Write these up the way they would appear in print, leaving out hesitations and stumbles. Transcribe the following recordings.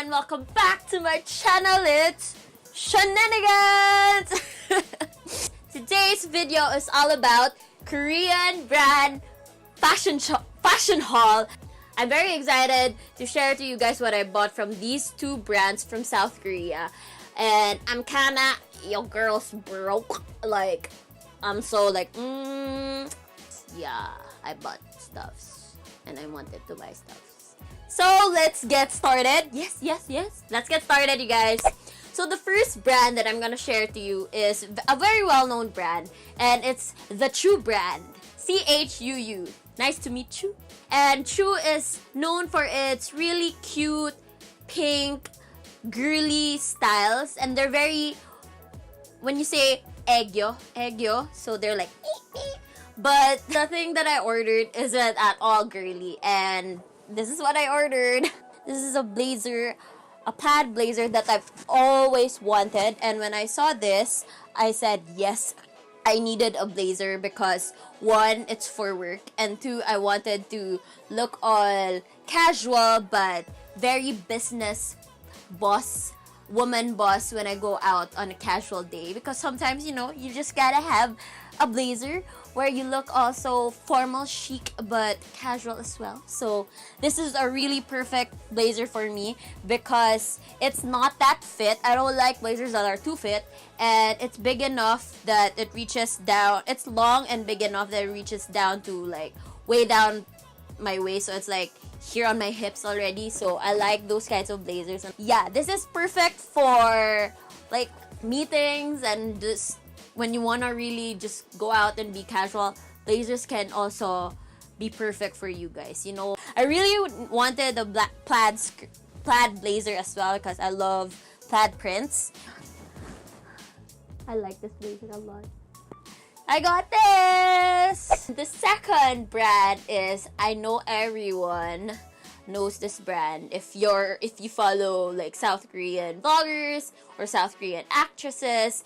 Welcome back to my channel. It's Shenanigans. Today's video is all about Korean brand fashion haul. I'm very excited to share to you guys what I bought from these two brands from South Korea, and I'm kinda your girl's broke. Like I'm so like yeah, I bought stuffs and I wanted to buy stuff. So let's get started. Yes. Let's get started, you guys. So the first brand that I'm gonna share to you is a very well-known brand, and it's the CHUU brand. CHUU. Nice to meet you. And CHUU is known for its really cute, pink, girly styles, and they're very, when you say egyo, so they're like but the thing that I ordered isn't at all girly, and this is what I ordered. This is a blazer, a plaid blazer that I've always wanted. And when I saw this, I said, yes, I needed a blazer because one, it's for work, and two, I wanted to look all casual but very business woman boss when I go out on a casual day, because sometimes, you know, you just gotta have a blazer where you look also formal, chic, but casual as well. So this is a really perfect blazer for me because it's not that fit. I don't like blazers that are too fit, and it's big enough that it reaches down. It's long and big enough that it reaches down to like way down my waist, so it's like here on my hips already. So I like those kinds of blazers. Yeah, this is perfect for like meetings and just when you want to really just go out and be casual. Blazers can also be perfect for you guys. You know, I really wanted a black plaid blazer as well because I love plaid prints. I like this blazer a lot. I got this! The second brand is, I know everyone knows this brand. If you follow like South Korean vloggers or South Korean actresses,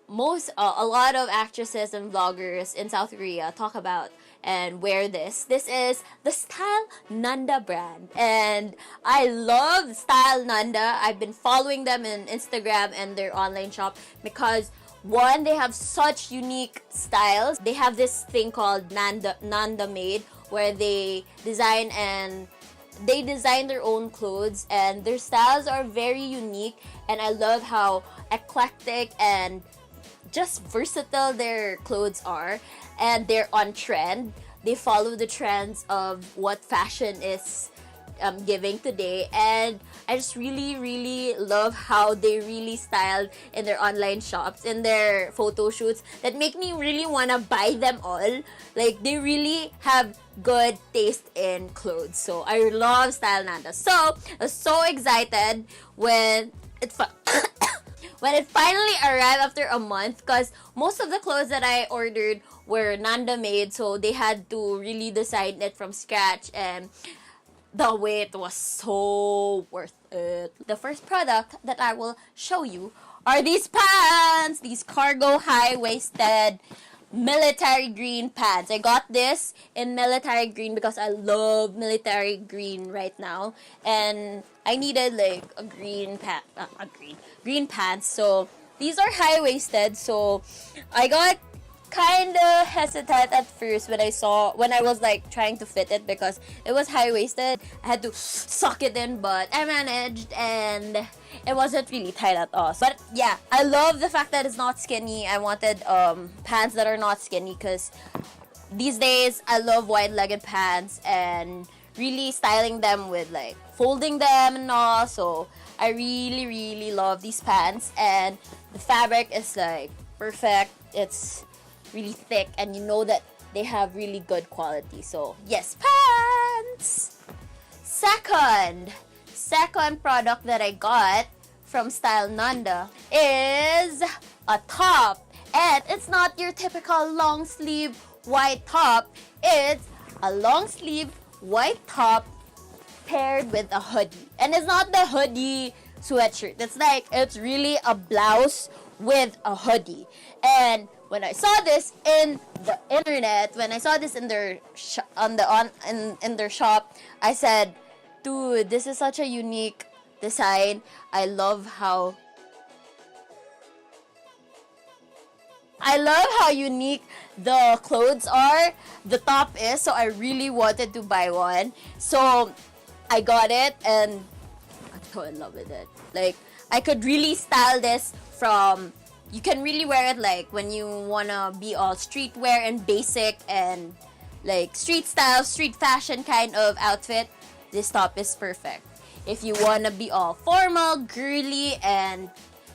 a lot of actresses and vloggers in South Korea talk about and wear this. This is the STYLENANDA brand, and I love STYLENANDA. I've been following them in Instagram and their online shop because one, they have such unique styles. They have this thing called Nanda made, where they design their own clothes, and their styles are very unique, and I love how eclectic and just versatile their clothes are, and they're on trend. They follow the trends of what fashion is giving today, and I just really love how they really styled in their online shops, in their photo shoots, that make me really want to buy them all. Like, they really have good taste in clothes. So I love STYLENANDA. So I was so excited when it when it finally arrived after a month, because most of the clothes that I ordered were Nanda made, so they had to really design it from scratch, and the wait was so worth it. The first product that I will show you are these pants, these cargo high-waisted military green pants. I got this in military green because I love military green right now, and I needed like a green pants. So these are high-waisted, so I got kind of hesitant at first when I was like trying to fit it because it was high-waisted. I had to suck it in, but I managed, and it wasn't really tight at all. But yeah, I love the fact that it's not skinny. I wanted pants that are not skinny because these days I love wide-legged pants and really styling them with like folding them and all. So I really love these pants, and the fabric is like perfect. It's really thick, and you know that they have really good quality. So yes, pants. Second product that I got from STYLENANDA is a top, and it's not your typical long sleeve white top. It's a long sleeve white top paired with a hoodie, and it's not the hoodie sweatshirt. It's really a blouse with a hoodie. And when I saw this in the internet, when I saw this in their in their shop, I said, dude, this is such a unique design. I love how unique the clothes are, the top is, so I really wanted to buy one. So I got it and I'm so in love with it. Like, I could really style this from, you can really wear it like when you wanna be all streetwear and basic and like street style, street fashion kind of outfit. This top is perfect. If you wanna be all formal, girly, and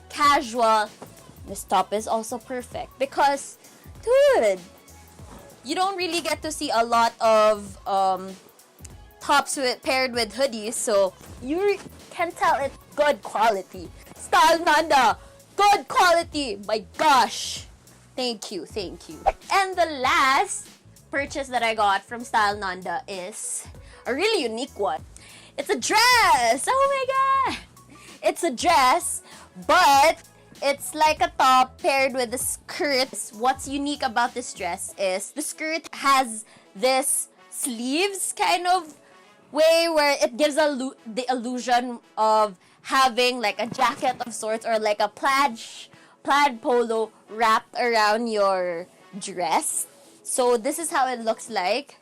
casual, this top is also perfect because, dude, you don't really get to see a lot of tops paired with hoodies, so you can tell it's good quality. STYLENANDA, good quality. My gosh, thank you. And the last purchase that I got from STYLENANDA is a really unique one. It's a dress. Oh my god, it's a dress, but it's like a top paired with a skirt. What's unique about this dress is the skirt has this sleeves kind of way where it gives the illusion of having like a jacket of sorts or like a plaid polo wrapped around your dress. So this is how it looks like.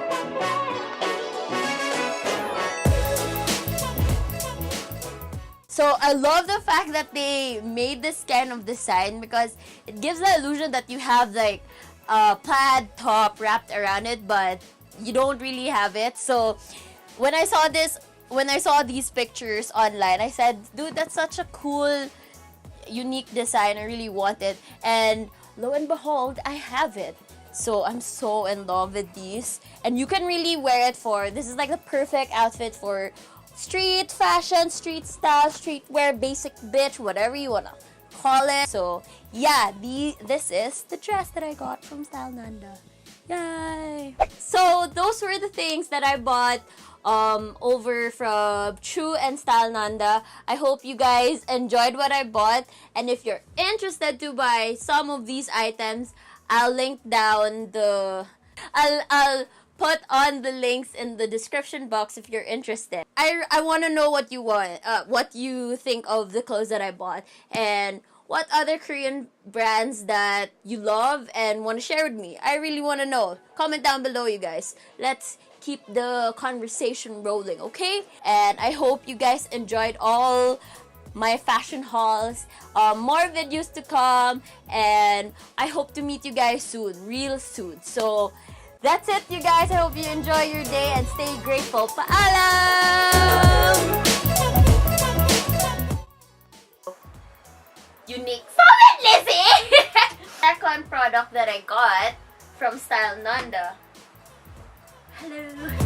So I love the fact that they made this kind of design because it gives the illusion that you have like a plaid top wrapped around it, but you don't really have it. So when I saw these pictures online, I said, dude, that's such a cool, unique design. I really want it. And lo and behold, I have it. So I'm so in love with these. And you can really wear it this is like the perfect outfit for street fashion, street style, streetwear, basic bitch, whatever you wanna call it. So yeah, this is the dress that I got from STYLENANDA. Yay! So those were the things that I bought over from CHUU and STYLENANDA. I hope you guys enjoyed what I bought, and if you're interested to buy some of these items, I'll link down I'll put on the links in the description box if you're interested. I want to know what you think of the clothes that I bought, and what other Korean brands that you love and want to share with me. I really want to know. Comment down below, you guys. Let's keep the conversation rolling, okay? And I hope you guys enjoyed all my fashion hauls. More videos to come, and I hope to meet you guys soon, real soon. So that's it, you guys. I hope you enjoy your day and stay grateful. Paalam! Unique. Stop it, Lizzie! Second product that I got from STYLENANDA. Hello.